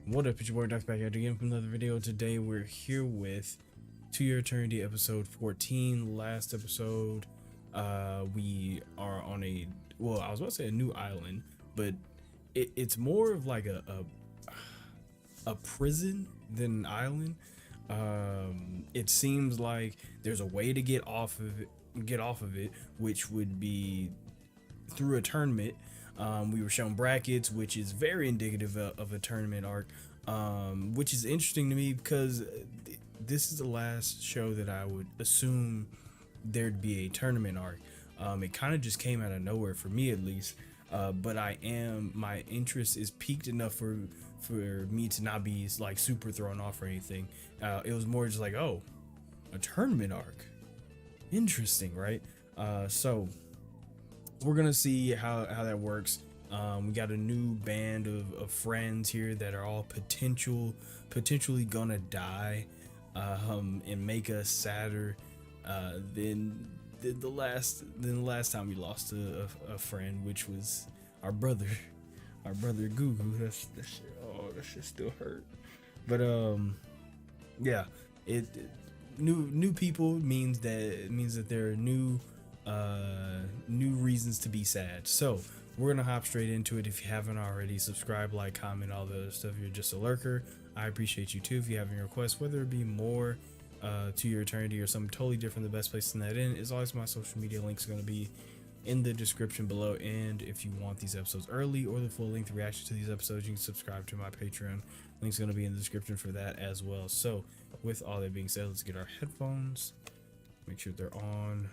What up, it's your boy Dvrth back at again from another video. Today we're here with To Your Eternity episode 14. Last episode, we are on well, I was about to say a new island, but it's more of like a prison than an island. It seems like there's a way to get off of it, which would be through a tournament. We were shown brackets, which is very indicative of a tournament arc, which is interesting to me because this is the last show that I would assume there'd be a tournament arc. It kind of just came out of nowhere for me, at least. But my interest is peaked enough for me to not be like super thrown off or anything. It was more just like, oh, a tournament arc, interesting, right? So we're gonna see how that works. We got a new band of friends here that are all potentially gonna die, and make us sadder than the last time we lost a friend, which was our brother Gugu. That shit still hurt. But yeah, it new people means that there are new reasons to be sad. So we're gonna hop straight into it. If you haven't already, subscribe, like, comment, all the other stuff. You're just a lurker, I appreciate you too. If you have any requests, whether it be more To Your Eternity or something totally different, the best place to send that in is always my social media links are going to be in the description below. And if you want these episodes early or the full length reaction to these episodes, you can subscribe to my Patreon. Link's going to be in the description for that as well. So with all that being said, let's get our headphones, make sure they're on.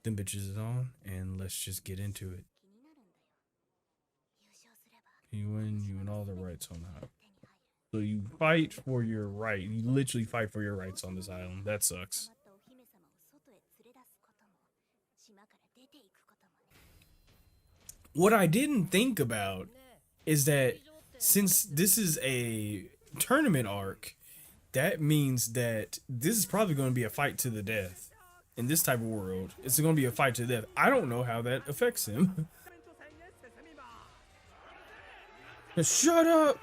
Them bitches is on, and let's just get into it. You win all the rights on that. So you fight for your right. You literally fight for your rights on this island. That sucks. What I didn't think about is that since this is a tournament arc, that means that this is probably going to be a fight to the death. In this type of world, it's going to be a fight to the death. I don't know how that affects him. Shut up!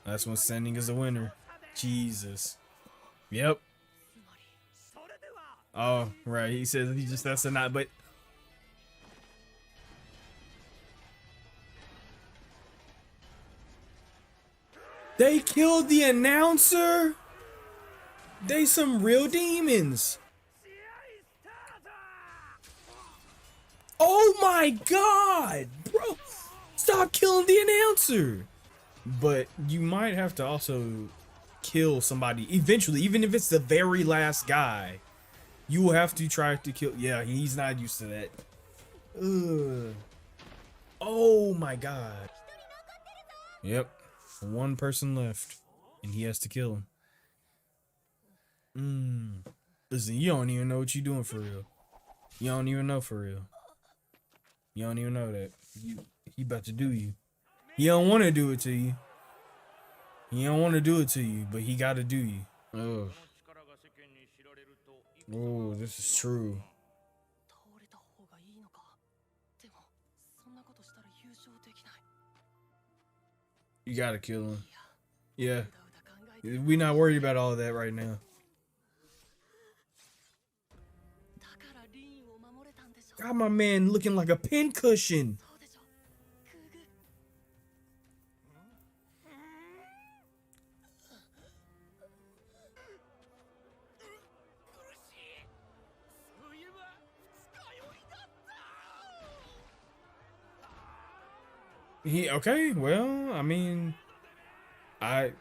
That's when sending is a winner. Jesus. Yep. Oh, right. He says he just that's a not, but they killed the announcer. They some real demons. Oh my god, bro. Stop killing the announcer. But you might have to also kill somebody eventually, even if it's the very last guy. You will have to try to kill. Yeah, he's not used to that. Ugh. Oh my god. Yep. One person left, and he has to kill him. Listen, you don't even know what you're doing for real. You don't even know for real. You don't even know that. He about to do you. He don't want to do it to you. He don't want to do it to you, but he got to do you. Ugh. Oh, this is true. You gotta kill him. Yeah. We're not worried about all of that right now. Got my man looking like a pincushion. Okay, well, I mean, I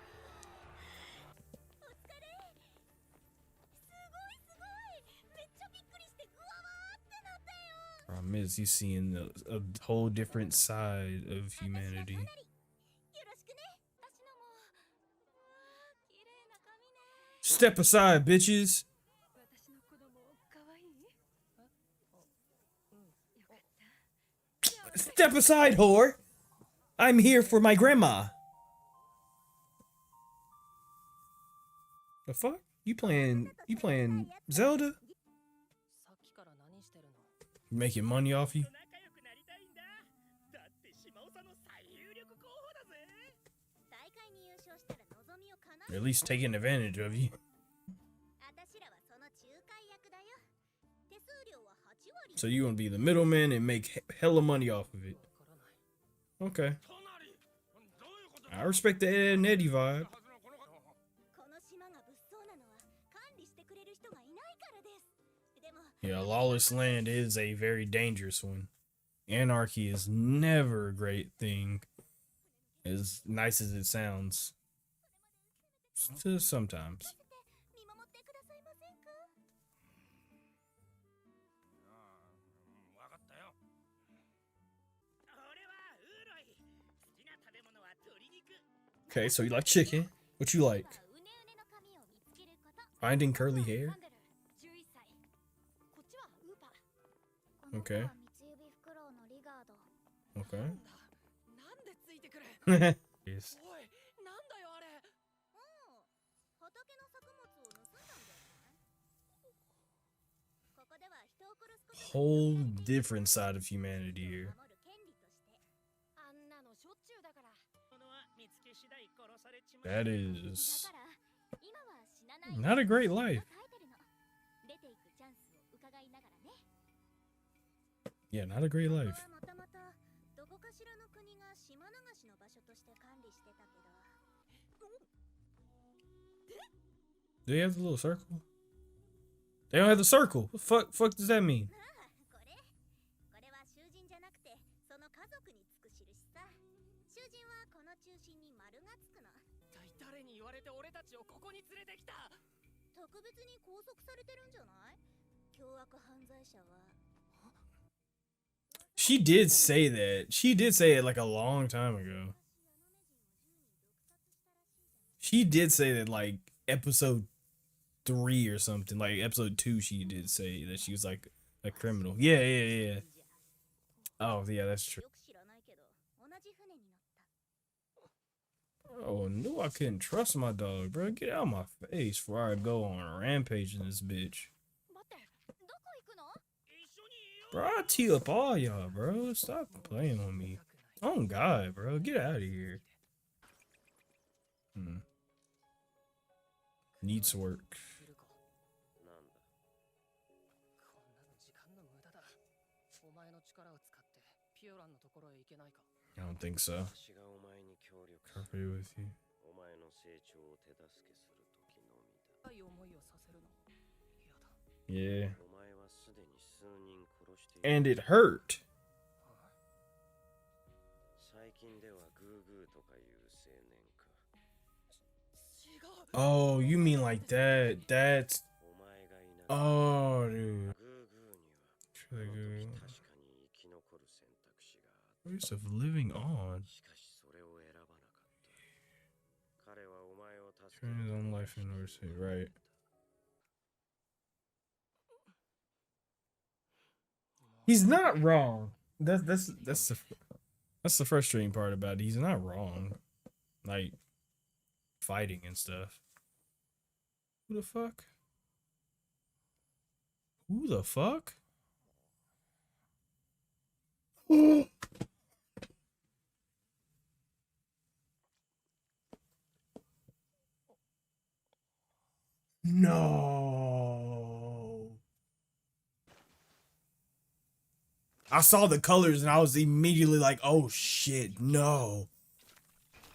problem is he's seeing a whole different side of humanity. Step aside, bitches. Step aside, whore. I'm here for my grandma. The fuck? You playing Zelda? Making money off you? Or at least taking advantage of you. So you gonna be the middleman and make hella money off of it. Okay. I respect the Ed and Eddie vibe. Yeah, lawless land is a very dangerous one. Anarchy is never a great thing, as nice as it sounds. Sometimes. Okay, so you like chicken. What you like? Finding curly hair? Okay. Okay. Yes. Whole different side of humanity here. That is not a great life. Yeah, not a great life. Do they have the little circle? They don't have the circle. What the fuck does that mean? She did say that. She did say it like a long time ago. She did say that like episode 3 or something. Like episode 2 she did say that she was like a criminal. Yeah. Oh, yeah, that's true. Oh, I knew I couldn't trust my dog, bro. Get out of my face before I go on a rampage in this bitch. Bro, I'll tee up all y'all, bro. Stop playing on me. Oh, God, bro. Get out of here. Needs work. I don't think so. Copy with you. Yeah. And it hurt. Oh, you mean like that? That's... Oh, dude. Ways of living on. Turn his own life in order to right. He's not wrong. That's the frustrating part about it. He's not wrong. Like fighting and stuff. Who the fuck? Who the fuck? No. I saw the colors and I was immediately like, oh shit, no.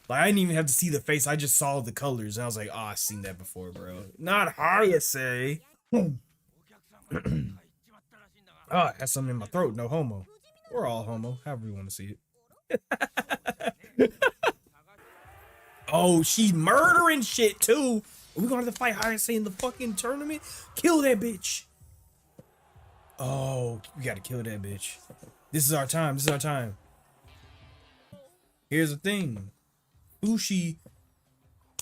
Like, I didn't even have to see the face. I just saw the colors and I was like, oh, I've seen that before, bro. Not Hayase. Oh, I had something in my throat. No homo. We're all homo. However you want to see it. Oh, she's murdering shit too. Are we gonna have to fight Hayase in the fucking tournament? Kill that bitch. Oh, we gotta kill that bitch. This is our time. This is our time. Here's the thing. Fushi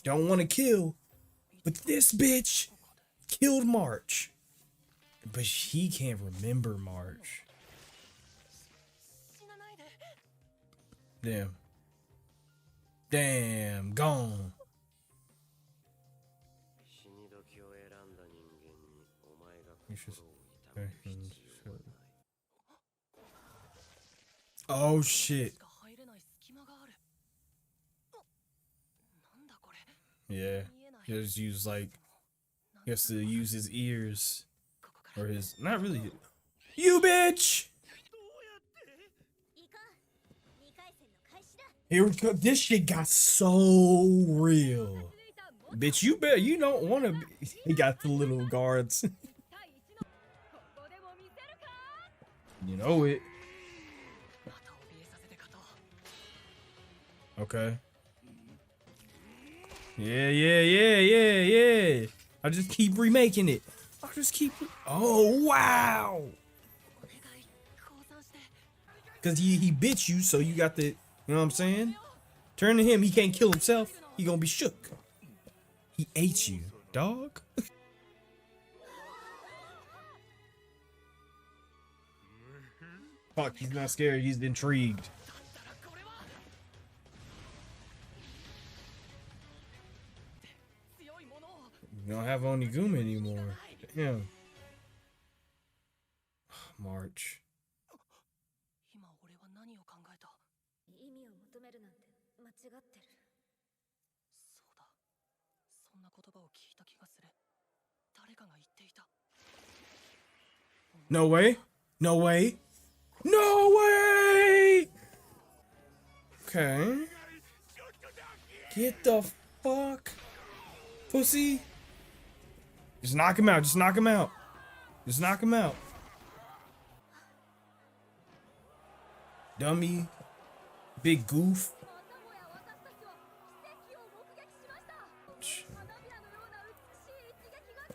don't want to kill, but this bitch killed March. But he can't remember March. Damn. Damn, gone. Oh shit. Yeah. He just use like he has to use his ears or his not really. You bitch. Here we go. This shit got so real. Bitch, you bet you don't want to be. He got the little guards. You know it. Okay. Yeah. I just keep remaking it. I just keep. Oh wow. Cause he bit you, so you got the. You know what I'm saying? Turn to him. He can't kill himself. He gonna be shook. He ate you, dog. Fuck, he's not scared. He's intrigued. You don't have Oniguma anymore. Damn. March. No way. No way. No way. Okay. Get the fuck. Pussy. Just knock him out. Just knock him out. Just knock him out. Dummy. Big goof.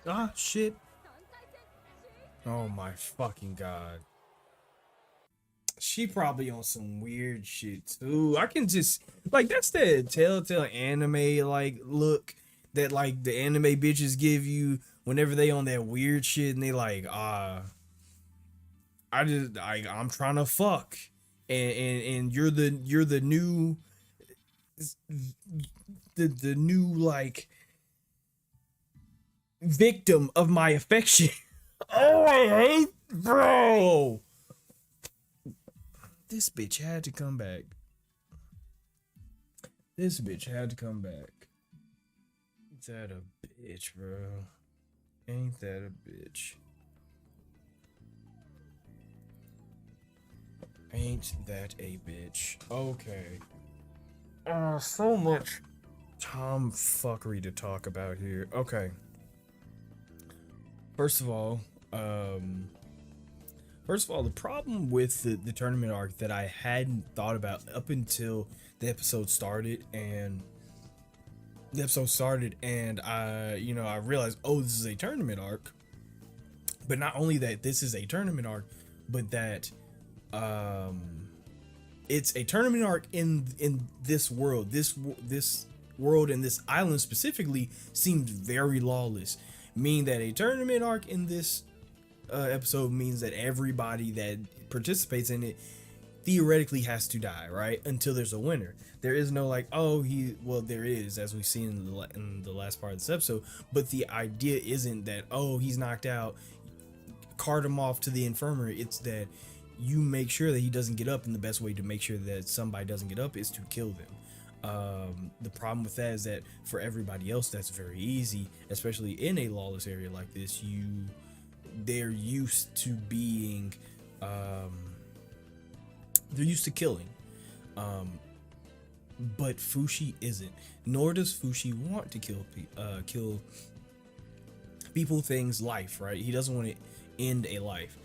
Ah, shit. Oh my fucking god. She probably on some weird shit too. I can just like that's the telltale anime like look that like the anime bitches give you whenever they on that weird shit and they like I'm trying to fuck and you're the new the new like victim of my affection. Oh, I hate bro. This bitch had to come back. This bitch had to come back. Ain't that a bitch, bro? Ain't that a bitch? Ain't that a bitch? Okay. So much tomfuckery to talk about here. Okay. First of all, the problem with the tournament arc that I hadn't thought about up until the episode started, and I realized, oh, this is a tournament arc. But not only that this is a tournament arc, but that it's a tournament arc in this world. This world and this island specifically seemed very lawless, meaning that a tournament arc in this episode means that everybody that participates in it theoretically has to die, right? Until there's a winner. There is no like, oh, there is, as we've seen in the last part of this episode, but the idea isn't that, oh, he's knocked out, cart him off to the infirmary. It's that you make sure that he doesn't get up, and the best way to make sure that somebody doesn't get up is to kill them. The problem with that is that for everybody else, that's very easy, especially in a lawless area like this. They're used to being, they're used to killing. But Fushi isn't. Nor does Fushi want to kill people, things, life, right? He doesn't want to end a life.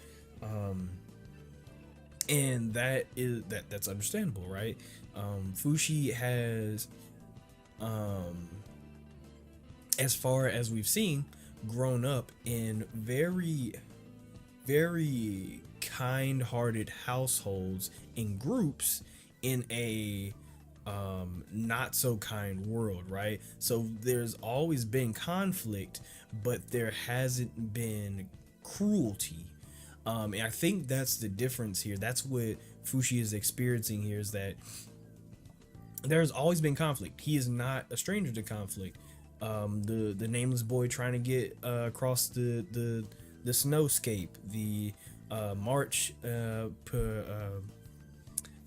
And that's understandable, right? Fushi has, as far as we've seen, grown up in very, very kind-hearted households in groups in a not so kind world, right? So there's always been conflict, but there hasn't been cruelty. And I think that's the difference here. That's what Fushi is experiencing here, is that there's always been conflict. He is not a stranger to conflict. The nameless boy trying to get across the snowscape, the March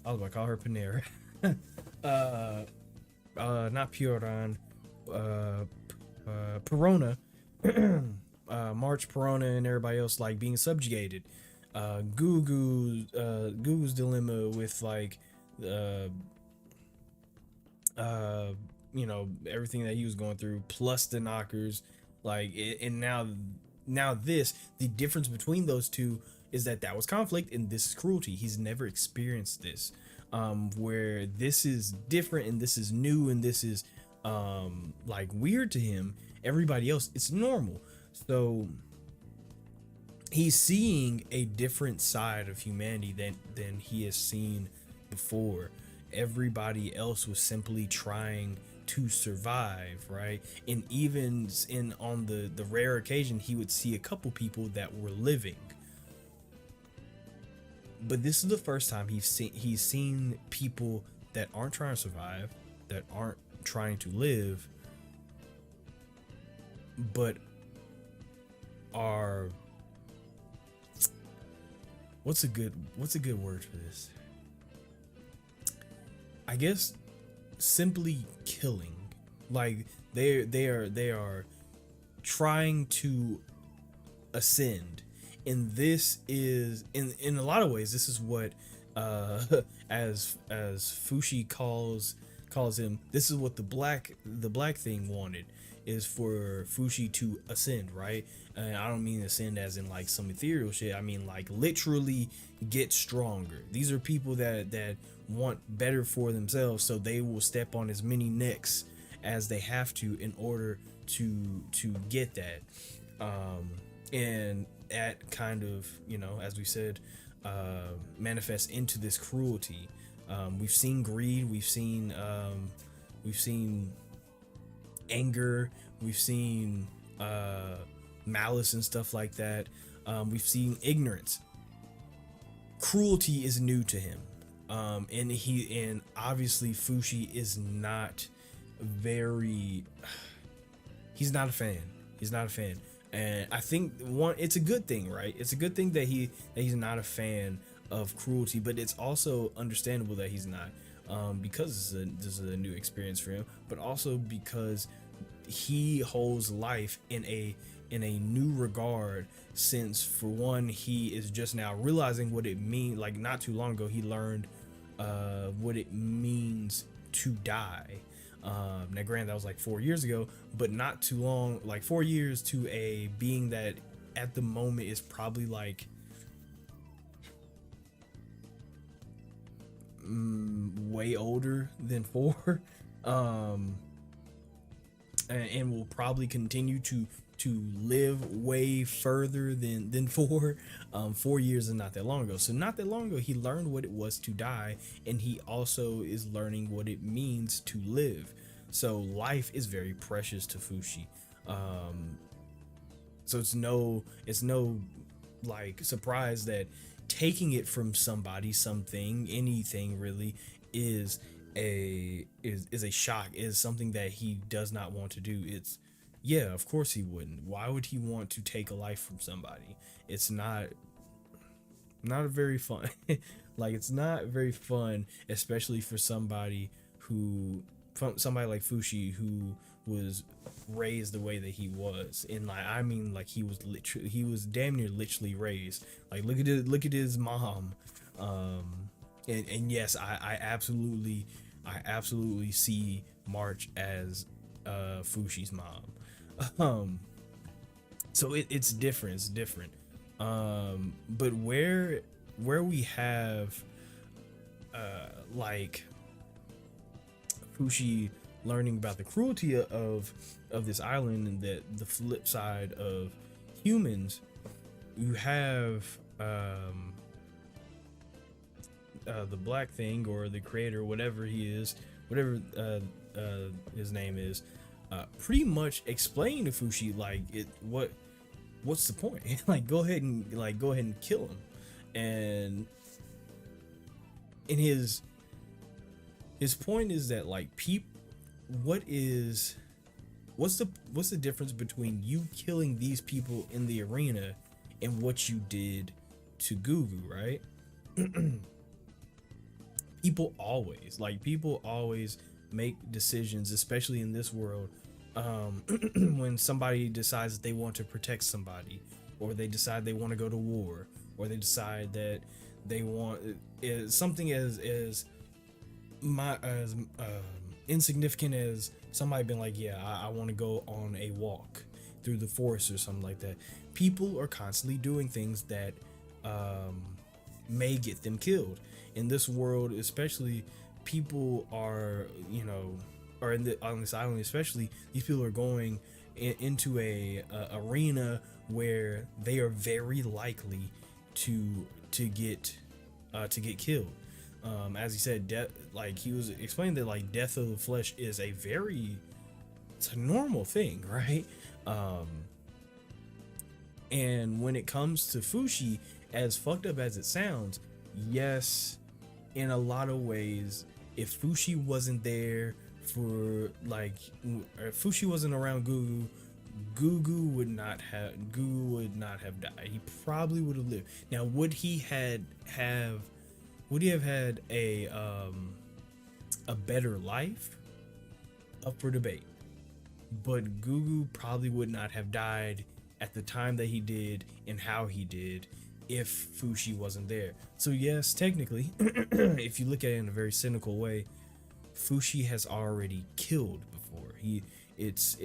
I was about to call her Panera. Not Pioran, Perona, March, Perona, and everybody else like being subjugated. Gugu's dilemma with like, you know, everything that he was going through, plus the knockers, like, and now this, the difference between those two is that was conflict and this is cruelty. He's never experienced this, where this is different and this is new and this is like weird to him. Everybody else, it's normal. So he's seeing a different side of humanity than he has seen before. Everybody else was simply trying to survive, right? And even on the rare occasion he would see a couple people that were living, but this is the first time he's seen people that aren't trying to survive, that aren't trying to live, but are, what's a good word for this? I guess simply killing. Like they are trying to ascend, and this is in a lot of ways this is what as Fushi calls him, this is what the black thing wanted, is for Fushi to ascend, right? And I don't mean ascend as in like some ethereal shit. I mean like literally get stronger. These are people that want better for themselves, so they will step on as many necks as they have to in order to get that. And that kind of, you know, as we said, manifests into this cruelty. We've seen greed, we've seen anger, we've seen malice and stuff like that. We've seen ignorance. Cruelty is new to him, and obviously Fushi is not very, he's not a fan. And I think it's a good thing, right? It's a good thing that he's not a fan of cruelty, but it's also understandable that he's not, because this is a new experience for him, but also because he holds life in a new regard, since for one, he is just now realizing what it means. Like not too long ago he learned what it means to die. Now granted that was like 4 years ago, but not too long, like 4 years to a being that at the moment is probably like way older than 4, and will probably continue to live way further than 4. 4 years is not that long ago. So not that long ago he learned what it was to die, and he also is learning what it means to live. So life is very precious to Fushi. So it's no like surprise that taking it from somebody, something, anything really, is a shock, is something that he does not want to do. It's, yeah, of course he wouldn't. Why would he want to take a life from somebody? It's not a very fun like, it's not very fun, especially for somebody like Fushi, who was raised the way that he was. And like, I mean, like he was damn near literally raised. Like look at his mom. And yes, I absolutely see March as Fushi's mom. So it's different. But where we have like Fushi learning about the cruelty of this island, and that the flip side of humans, you have the black thing, or the creator, whatever he is, whatever his name is, pretty much explain to Fushi like what's the point? Like go ahead and kill him. And his point is that like what's the difference between you killing these people in the arena and what you did to Gugu, right? people always make decisions, especially in this world, when somebody decides that they want to protect somebody, or they decide they want to go to war, or they decide that they want something as insignificant as somebody being like, yeah, I want to go on a walk through the forest or something like that. People are constantly doing things that may get them killed. In this world, especially, people are, or on this island especially, these people are going into a arena where they are very likely to get killed. As he said, death, like he was explaining that like death of the flesh is it's a normal thing, right? And when it comes to Fushi, as fucked up as it sounds, yes, in a lot of ways, if Fushi wasn't there for if Fushi wasn't around Gugu would not have died. He probably would have lived. Now, would he have had a better life? Up for debate. But Gugu probably would not have died at the time that he did and how he did if Fushi wasn't there. So yes, technically, if you look at it in a very cynical way, Fushi has already killed before. It's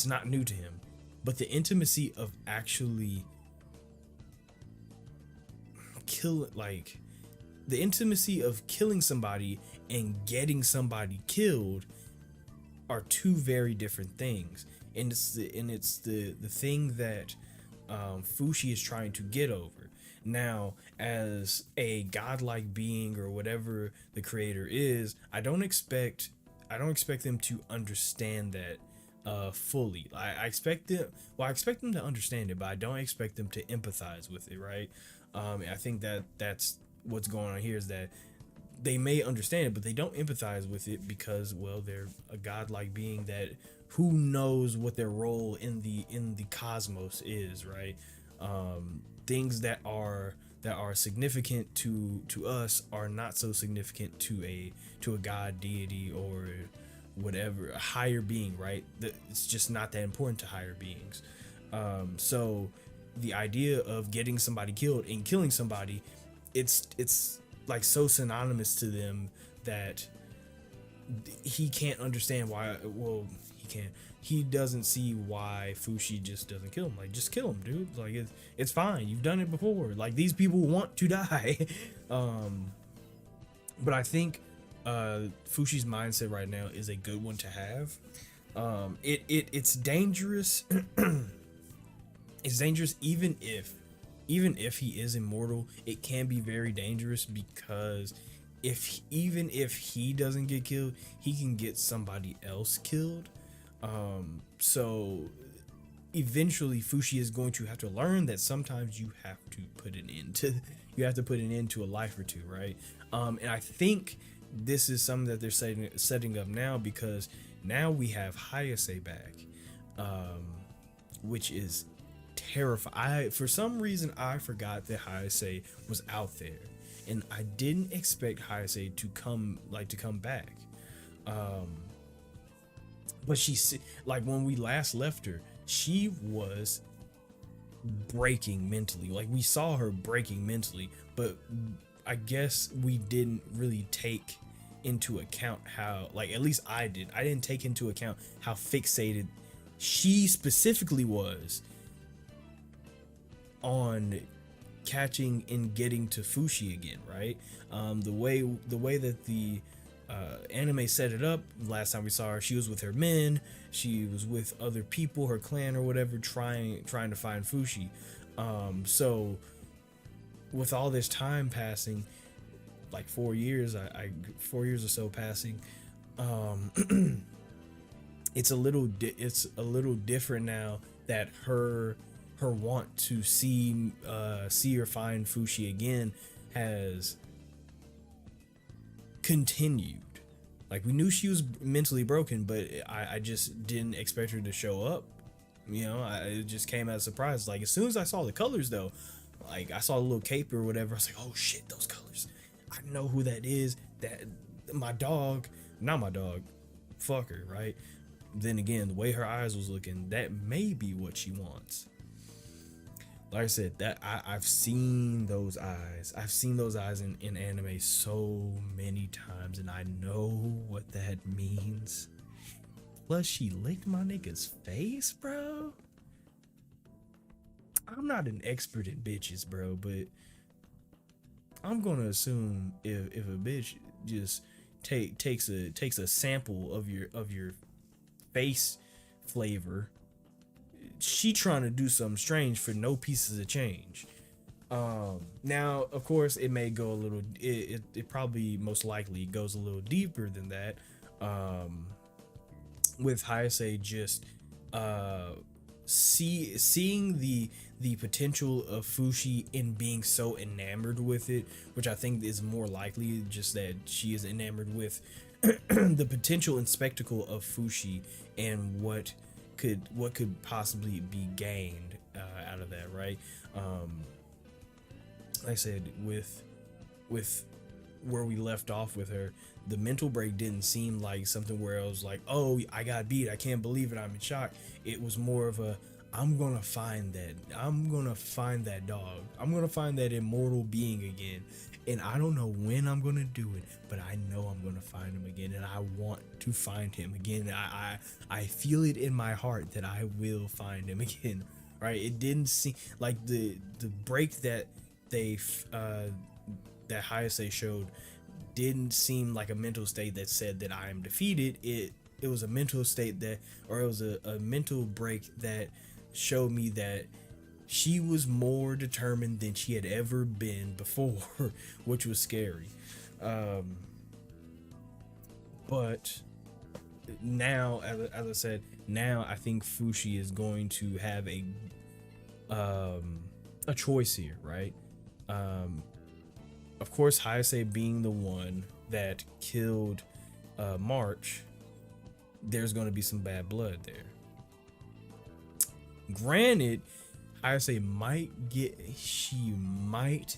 not new to him, but the intimacy of actually the intimacy of killing somebody and getting somebody killed are two very different things, and it's the thing that Fushi is trying to get over. Now, as a godlike being or whatever the creator is, I don't expect them to understand that fully. I expect them to understand it, but I don't expect them to empathize with it, right? I think that's what's going on here, is that they may understand it, but they don't empathize with it because, well, they're a godlike being that who knows what their role in the cosmos is, right? Things that are significant to us are not so significant to a god, deity, or whatever, a higher being, right? It's just not that important to higher beings. So the idea of getting somebody killed and killing somebody, it's like so synonymous to them that he can't understand why. Well, he doesn't see why Fushi just doesn't kill him. Like, just kill him, dude. Like, it's fine, you've done it before. Like, these people want to die. But I think Fushi's mindset right now is a good one to have. It's dangerous. It's dangerous even if he is immortal. It can be very dangerous because even if he doesn't get killed, he can get somebody else killed. So eventually Fushi is going to have to learn that sometimes you have to put an end to a life or two, right? And I think this is something that they're setting up now, because now we have Hayase back, which is terrifying. For some reason, I forgot that Hayase was out there, and I didn't expect Hayase to come back. But when we last left her, she was breaking mentally. Like, we saw her breaking mentally, but I guess we didn't really take into account how, at least I didn't take into account how fixated she specifically was on catching and getting to Fushi again, right? The way that the anime set it up, last time we saw her, she was with her men, she was with other people, her clan or whatever, trying to find Fushi. So with all this time passing, like 4 years, 4 years or so passing, it's a little different now that her want to see or find Fushi again has continued. Like, we knew she was mentally broken, but I just didn't expect her to show up. It just came as a surprise. Like, as soon as I saw the colors, though, like I saw a little cape or whatever, I was like, oh shit, those colors. I know who that is. That my dog, not my dog, fuck her, right? Then again, the way her eyes was looking, that may be what she wants. Like I said, that I've seen those eyes. I've seen those eyes in anime so many times, and I know what that means. Plus, she licked my nigga's face, bro. I'm not an expert in bitches, bro, but I'm gonna assume if a bitch just takes a sample of your face flavor, she trying to do something strange for no pieces of change. Now of course it may go a little, it probably most likely goes a little deeper than that, with Hayase just seeing the potential of Fushi in being so enamored with it, which I think is more likely just that she is enamored with the potential and spectacle of Fushi and what could possibly be gained out of that, right? Like I said, with where we left off with her, the mental break didn't seem like something where I was like, oh, I got beat, I can't believe it, I'm in shock. It was more of a, I'm gonna find that dog, I'm gonna find that immortal being again, and I don't know when I'm gonna do it, but I know I'm gonna find him again, and I want to find him again. I feel it in my heart that I will find him again, right? It didn't seem like the break that they that Hayase showed didn't seem like a mental state that said that I am defeated. It was a mental state that, or it was a mental break that showed me that she was more determined than she had ever been before, which was scary. But now, as I said, now I think Fushi is going to have a choice here, right? Of course, Hayase being the one that killed March, there's going to be some bad blood there. Granted, Hayase she might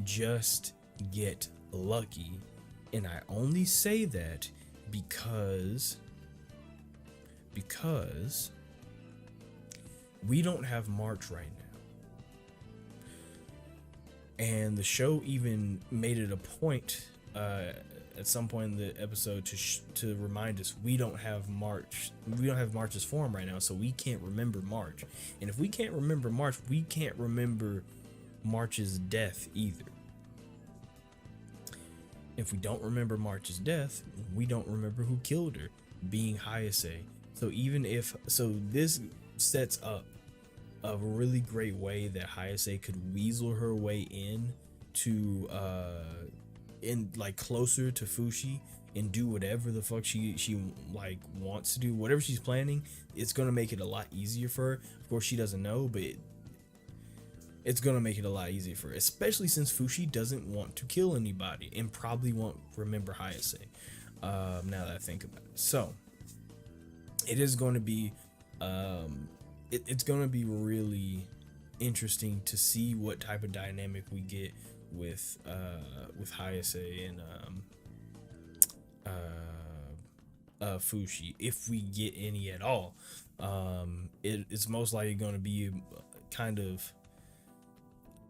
just get lucky, and I only say that because we don't have March right now, and the show even made it a point at some point in the episode to remind us we don't have March's form right now, so we can't remember March, and if we can't remember March, we can't remember March's death either. If we don't remember March's death, we don't remember who killed her, being Hayase. So this sets up a really great way that Hayase could weasel her way in to like closer to Fushi and do whatever the fuck she like wants to do, whatever she's planning. It's gonna make it a lot easier for her. Of course, she doesn't know, but it's gonna make it a lot easier for her, especially since Fushi doesn't want to kill anybody and probably won't remember Hayase. Now that I think about it, so it is going to be it's going to be really interesting to see what type of dynamic we get with Hayase and Fushi, if we get any at all. It's most likely going to be kind of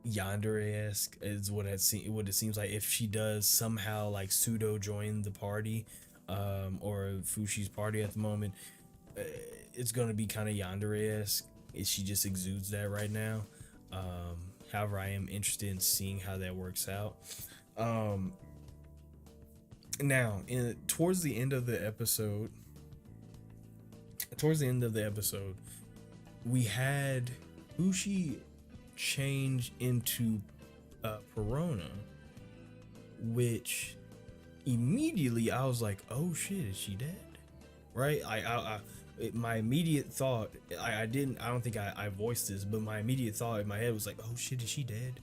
yandere-esque is what it seems like, if she does somehow like pseudo join the party, or Fushi's party at the moment. It's gonna be kind of yandere-esque. She just exudes that right now. However, I am interested in seeing how that works out. Now, towards the end of the episode, we had Fushi change into Perona, which immediately I was like, oh shit, is she dead? Right? My immediate thought, I don't think I voiced this, but my immediate thought in my head was like, oh shit, is she dead?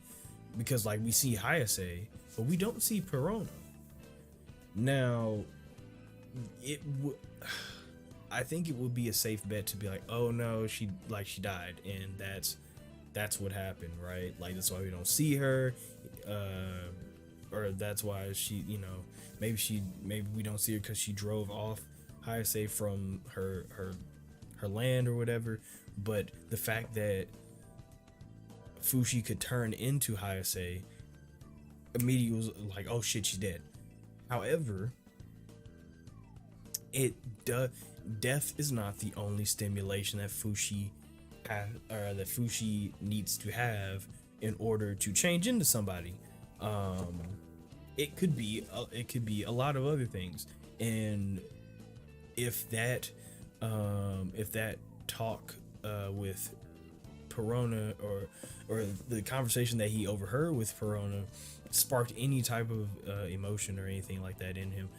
Because like we see Hayase, but we don't see Perona. Now, I think it would be a safe bet to be like, oh no, she died, and that's what happened, right? Like that's why we don't see her, or or that's why she, you know, maybe we don't see her because she drove off Hayase from her land or whatever. But the fact that Fushi could turn into Hayase immediately was like, oh shit, she's dead. However, death is not the only stimulation that Fushi needs to have in order to change into somebody. It could be a lot of other things, and if that talk with Perona, or the conversation that he overheard with Perona sparked any type of emotion or anything like that in him,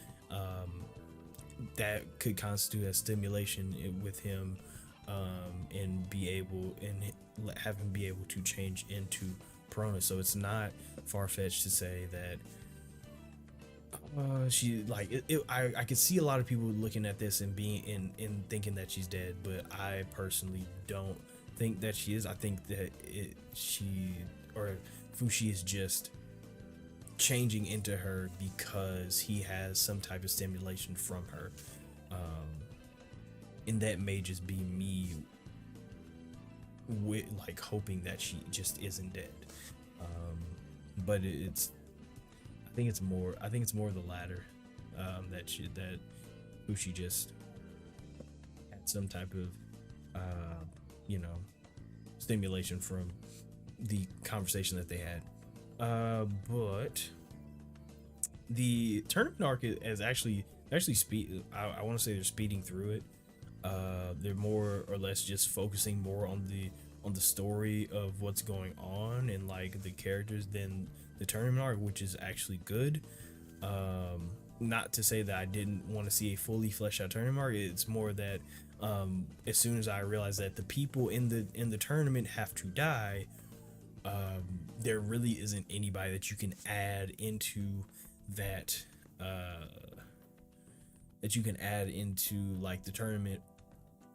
that could constitute a stimulation with him, and have him be able to change into Perona. So it's not far-fetched to say that she like it. I could see a lot of people looking at this and being in thinking that she's dead, but I personally don't think that she is. I think that Fushi is just changing into her because he has some type of stimulation from her, and that may just be me with like hoping that she just isn't dead, but I think it's more of the latter, that Fushi just had some type of stimulation from the conversation that they had. But the tournament arc is actually speed. I want to say they're speeding through it. They're more or less just focusing more on the story of what's going on and like the characters than the tournament arc, which is actually good. Not to say that I didn't want to see a fully fleshed out tournament arc. It's more that as soon as I realized that the people in the tournament have to die, there really isn't anybody that you can add into that like the tournament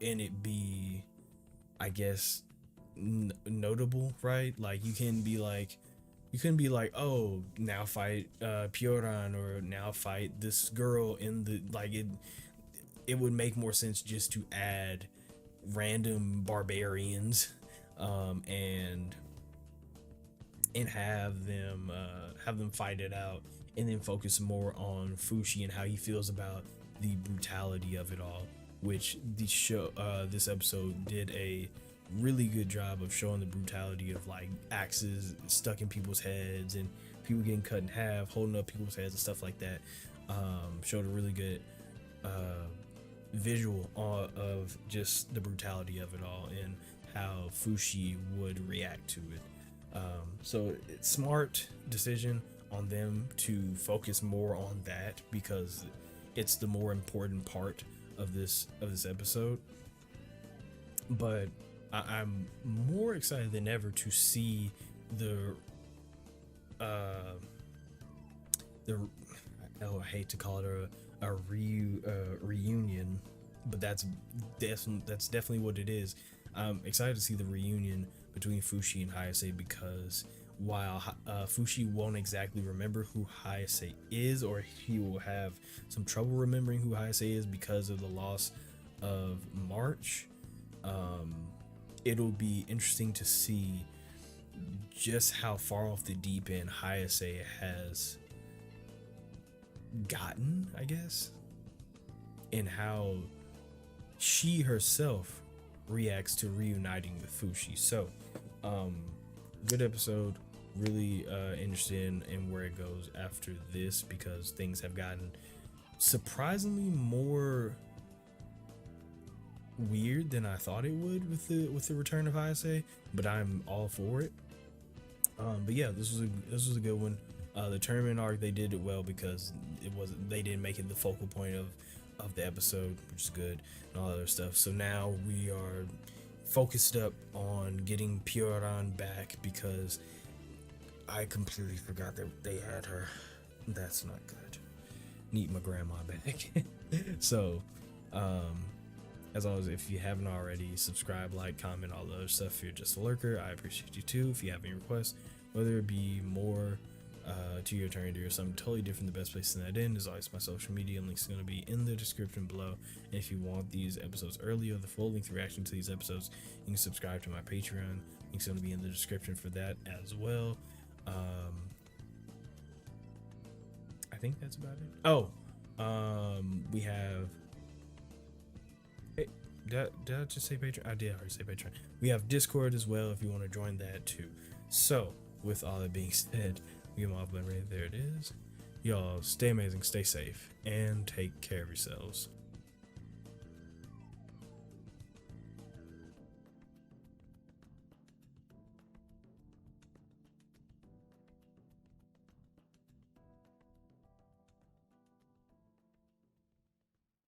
and it be, I guess, notable, right? Like you couldn't be like, oh, now fight Pyoran, or now fight this girl in the, like, it would make more sense just to add random barbarians, and have them fight it out, and then focus more on Fushi and how he feels about the brutality of it all, which this episode did a really good job of showing the brutality of like axes stuck in people's heads and people getting cut in half, holding up people's heads and stuff like that. Showed a really good visual of just the brutality of it all and how Fushi would react to it. So it's smart decision on them to focus more on that because it's the more important part of this episode. But I'm more excited than ever to see I hate to call it a reunion, but that's definitely what it is. I'm excited to see the reunion between Fushi and Hayase, because while Fushi won't exactly remember who Hayase is, or he will have some trouble remembering who Hayase is because of the loss of March, it'll be interesting to see just how far off the deep end Hayase has gotten, I guess, and how she herself reacts to reuniting with Fushi. So good episode. Really interested in where it goes after this, because things have gotten surprisingly more weird than I thought it would with the return of Hayase, but I'm all for it. But yeah, this was a good one. The tournament arc, they did it well because they didn't make it the focal point of the episode, which is good, and all that other stuff. So now we are focused up on getting Pyoran back, because I completely forgot that they had her. That's not good. Need my grandma back. So as always, if you haven't already, subscribe, like, comment, all the other stuff. If you're just a lurker, I appreciate you too. If you have any requests, whether it be more To Your Eternity or something totally different, the best place to send that in is always my social media. Links are going to be in the description below. And if you want these episodes early or the full length reaction to these episodes, you can subscribe to my Patreon. Links are going to be in the description for that as well. I think that's about it. Oh, we have. Hey, did I just say Patreon? I did already say Patreon. We have Discord as well if you want to join that too. So, with all that being said, we get my off button right there. It is. Y'all stay amazing, stay safe, and take care of yourselves.